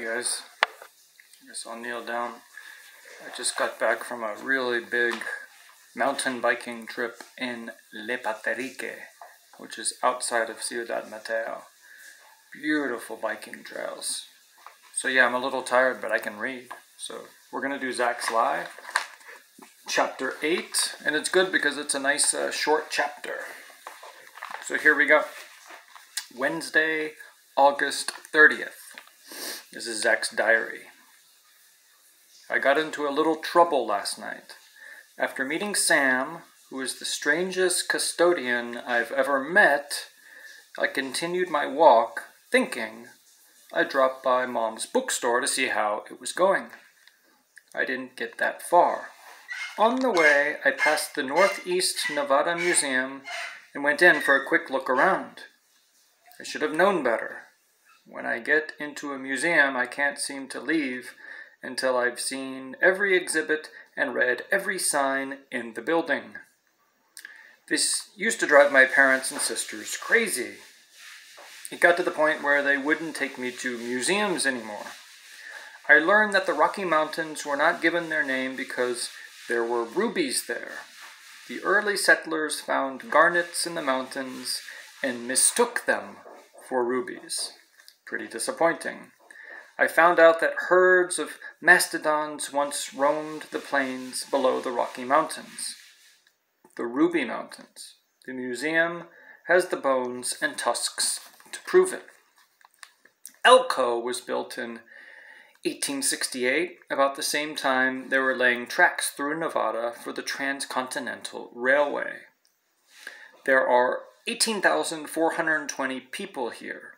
Hey guys, I guess I'll kneel down. I just got back from a really big mountain biking trip in Le Paterique, which is outside of Ciudad Mateo. Beautiful biking trails. So yeah, I'm a little tired, but I can read. So we're going to do Zach's Lie, chapter 8, and it's good because it's a nice short chapter. So here we go. Wednesday, August 30th. This is Zach's diary. I got into a little trouble last night. After meeting Sam, who is the strangest custodian I've ever met, I continued my walk, thinking I'd drop by Mom's bookstore to see how it was going. I didn't get that far. On the way, I passed the Northeast Nevada Museum and went in for a quick look around. I should have known better. When I get into a museum, I can't seem to leave until I've seen every exhibit and read every sign in the building. This used to drive my parents and sisters crazy. It got to the point where they wouldn't take me to museums anymore. I learned that the Rocky Mountains were not given their name because there were rubies there. The early settlers found garnets in the mountains and mistook them for rubies. Pretty disappointing. I found out that herds of mastodons once roamed the plains below the Rocky Mountains. The Ruby Mountains. The museum has the bones and tusks to prove it. Elko was built in 1868, about the same time they were laying tracks through Nevada for the Transcontinental Railway. There are 18,420 people here.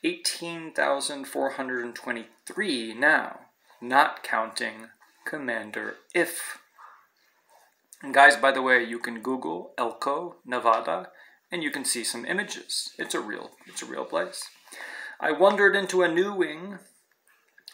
18,423 now, not counting Commander If. And guys, by the way, you can Google Elko, Nevada, and you can see some images. It's a real place. I wandered into a new wing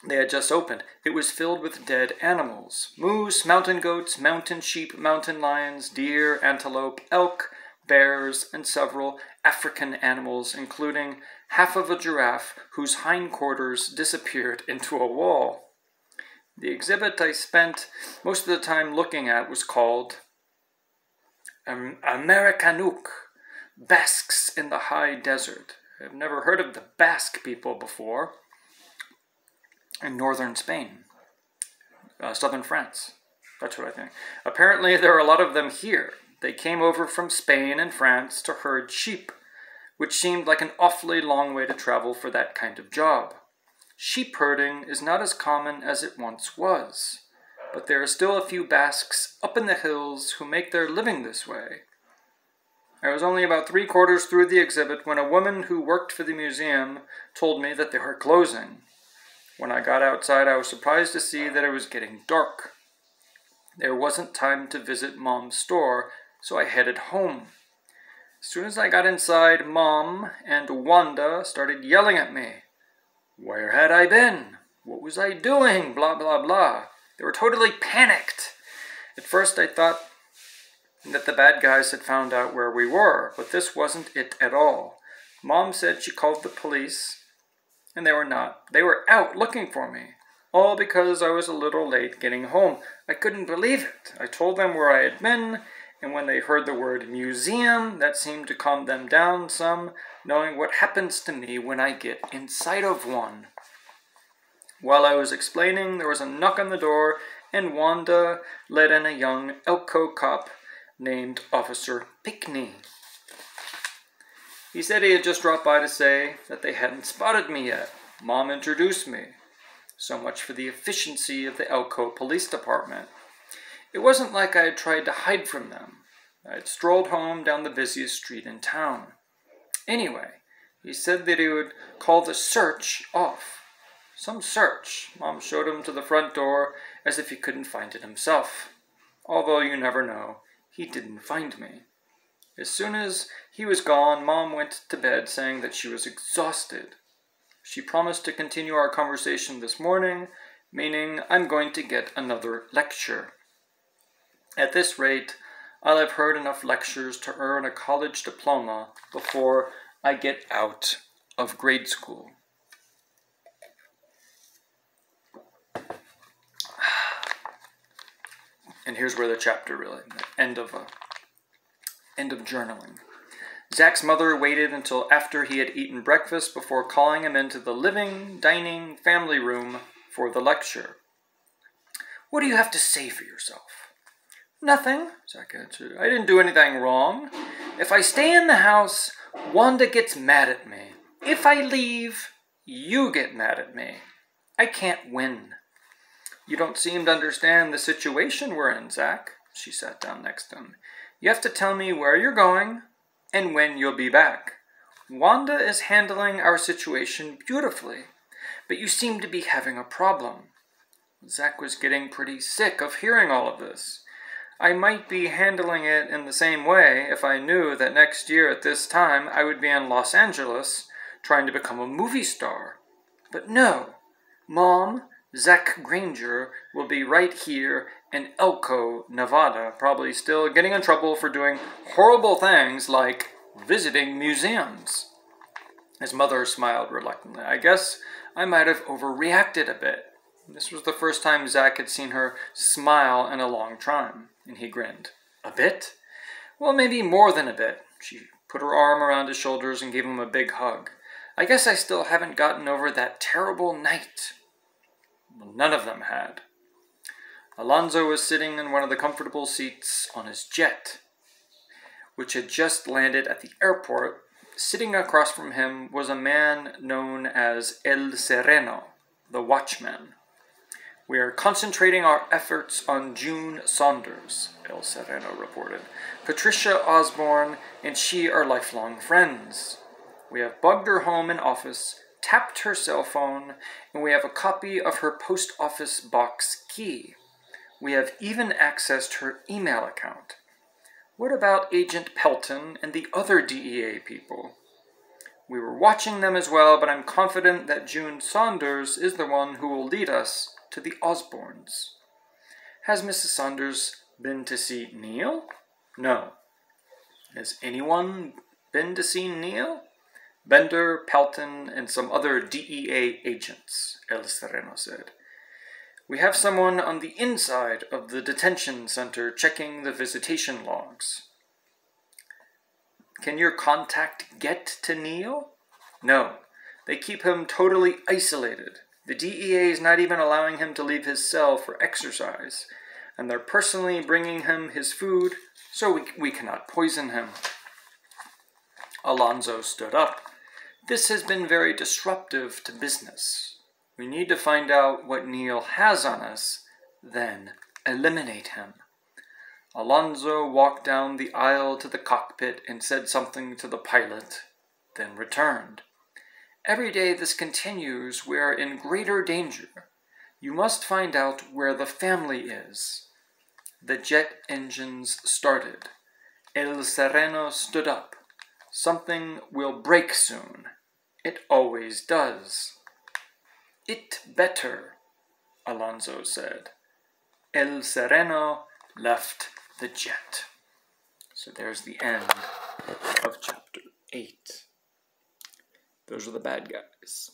they had just opened. It was filled with dead animals. Moose, mountain goats, mountain sheep, mountain lions, deer, antelope, elk, bears, and several African animals, including half of a giraffe whose hindquarters disappeared into a wall. The exhibit I spent most of the time looking at was called Americanuk, Basques in the High Desert. I've never heard of the Basque people before. In northern Spain, southern France. That's what I think. Apparently there are a lot of them here. They came over from Spain and France to herd sheep, which seemed like an awfully long way to travel for that kind of job. Sheep herding is not as common as it once was, but there are still a few Basques up in the hills who make their living this way. I was only about 3/4 through the exhibit when a woman who worked for the museum told me that they were closing. When I got outside, I was surprised to see that it was getting dark. There wasn't time to visit Mom's store, so I headed home. As soon as I got inside, Mom and Wanda started yelling at me. Where had I been? What was I doing? Blah, blah, blah. They were totally panicked. At first I thought that the bad guys had found out where we were, but this wasn't it at all. Mom said she called the police, and they were not. They were out looking for me, all because I was a little late getting home. I couldn't believe it. I told them where I had been, and when they heard the word museum, that seemed to calm them down some, knowing what happens to me when I get inside of one. While I was explaining, there was a knock on the door, and Wanda let in a young Elko cop named Officer Pickney. He said he had just dropped by to say that they hadn't spotted me yet. Mom introduced me. So much for the efficiency of the Elko Police Department. It wasn't like I had tried to hide from them. I had strolled home down the busiest street in town. Anyway, he said that he would call the search off. Some search. Mom showed him to the front door as if he couldn't find it himself. Although you never know, he didn't find me. As soon as he was gone, Mom went to bed saying that she was exhausted. She promised to continue our conversation this morning, meaning I'm going to get another lecture. At this rate, I'll have heard enough lectures to earn a college diploma before I get out of grade school. And here's where the chapter really, end of journaling. Zach's mother waited until after he had eaten breakfast before calling him into the living, dining, family room for the lecture. What do you have to say for yourself? Nothing, Zach answered. I didn't do anything wrong. If I stay in the house, Wanda gets mad at me. If I leave, you get mad at me. I can't win. You don't seem to understand the situation we're in, Zach. She sat down next to him. You have to tell me where you're going and when you'll be back. Wanda is handling our situation beautifully, but you seem to be having a problem. Zach was getting pretty sick of hearing all of this. I might be handling it in the same way if I knew that next year at this time I would be in Los Angeles trying to become a movie star. But no, Mom, Zach Granger will be right here in Elko, Nevada, probably still getting in trouble for doing horrible things like visiting museums. His mother smiled reluctantly. I guess I might have overreacted a bit. This was the first time Zach had seen her smile in a long time, and he grinned. A bit? Well, maybe more than a bit. She put her arm around his shoulders and gave him a big hug. I guess I still haven't gotten over that terrible night. Well, none of them had. Alonzo was sitting in one of the comfortable seats on his jet, which had just landed at the airport. Sitting across from him was a man known as El Sereno, the Watchman. We are concentrating our efforts on June Saunders, El Sereno reported. Patricia Osborne and she are lifelong friends. We have bugged her home and office, tapped her cell phone, and we have a copy of her post office box key. We have even accessed her email account. What about Agent Pelton and the other DEA people? We were watching them as well, but I'm confident that June Saunders is the one who will lead us to the Osbornes. Has Mrs. Saunders been to see Neil? No. Has anyone been to see Neil? Bender, Pelton, and some other DEA agents, El Sereno said. We have someone on the inside of the detention center checking the visitation logs. Can your contact get to Neil? No. They keep him totally isolated. The DEA is not even allowing him to leave his cell for exercise, and they're personally bringing him his food so we cannot poison him. Alonzo stood up. This has been very disruptive to business. We need to find out what Neil has on us, then eliminate him. Alonzo walked down the aisle to the cockpit and said something to the pilot, then returned. Every day this continues, we are in greater danger. You must find out where the family is. The jet engines started. El Sereno stood up. Something will break soon. It always does. It better, Alonzo said. El Sereno left the jet. So there's the end of chapter 8. Those are the bad guys.